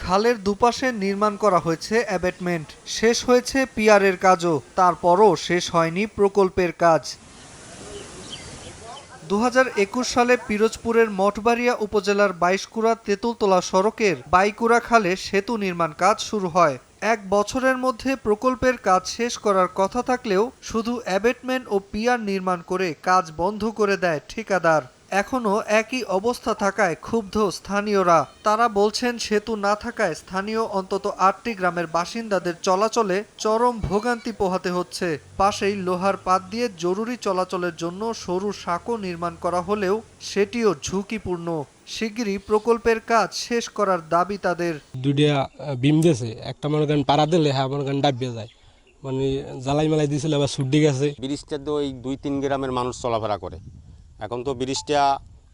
খালের দুপাশে নির্মাণ করা হয়েছে অ্যাবেটমেন্ট, শেষ হয়েছে পিয়ারের কাজও, তারপরও শেষ হয়নি প্রকল্পের কাজ। ২০২১ সালে পিরোজপুরের মঠবাড়িয়া উপজেলার বাইশকুড়া তেঁতুলতলা সড়কের বাইকুড়া খালে সেতু নির্মাণ কাজ শুরু হয়। ১ বছরের মধ্যে প্রকল্পের কাজ শেষ করার কথা থাকলেও শুধু অ্যাবেটমেন্ট ও পিয়ার নির্মাণ করে কাজ বন্ধ করে দেয় ঠিকাদার। এখনও একই অবস্থা থাকায় ক্ষুব্ধ স্থানীয়রা। তারা বলছেন, সেতু না থাকায় স্থানীয় অন্তত ৮টি গ্রামের বাসিন্দাদের চলাচলে চরম ভোগান্তি পোহাতে হচ্ছে। পাশেই লোহার পাত দিয়ে জরুরি চলাচলের জন্য সরু সাঁকো নির্মাণ করা হলেও সেটিও ঝুঁকিপূর্ণ। শিগগিরই প্রকল্পের কাজ শেষ করার দাবি তাদের। দুইটা বিম দিয়েছে, একটা মনে করেন পাড়া দিলে হ্যাঁ মনে করেন ডাবিয়ে যায়, মানে জ্বালাই মালাই দিয়েছিল আবার ছুটি গেছে। ব্রিজটা তো ওই ২-৩ গ্রামের মানুষ চলাফেরা করে, এখন তো ব্রিজটা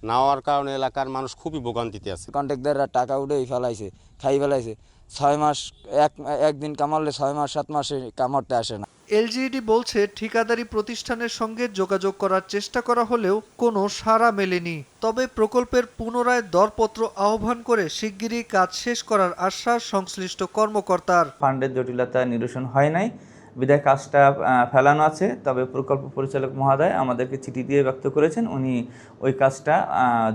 না হওয়ার কারণে এলাকার মানুষ খুবই ভোগান্তিতে আছে। কন্ট্রাক্টররা টাকা উঠেই ফেলাইছে, খাই ফেলাইছে। ৬ মাস একদিন কামালে ৬ মাস ৭ মাসে কামারতে আসে না। এলজিইডি বলছে, ঠিকাদারি প্রতিষ্ঠানের সঙ্গে যোগাযোগ করার চেষ্টা করা হলেও কোনো সাড়া মেলেনি। তবে প্রকল্পের পুনরায় দরপত্র আহ্বান করে শিগগিরই কাজ শেষ করার আশ্বাস সংশ্লিষ্ট কর্মকর্তার। ফান্ডের জটিলতা নিরসন হয় নাই, বিধায় কাজটা ফেলানো আছে। তবে প্রকল্প পরিচালক মহোদয় আমাদেরকে চিঠি দিয়ে ব্যক্ত করেছেন, উনি ওই কাজটা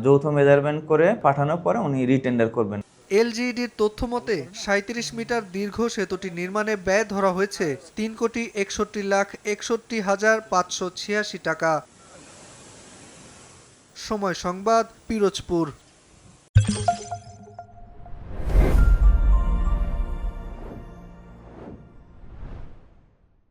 যৌথ মেজারমেন্ট করে পাঠানোর পরে উনি রিটেন্ডার করবেন। এলজিইডির তথ্য মতে ৩৭ মিটার দীর্ঘ সেতুটি নির্মাণে ব্যয় ধরা হয়েছে ৩,৬১,৬১,৫৮৬ টাকা। সময় সংবাদ, পিরোজপুর।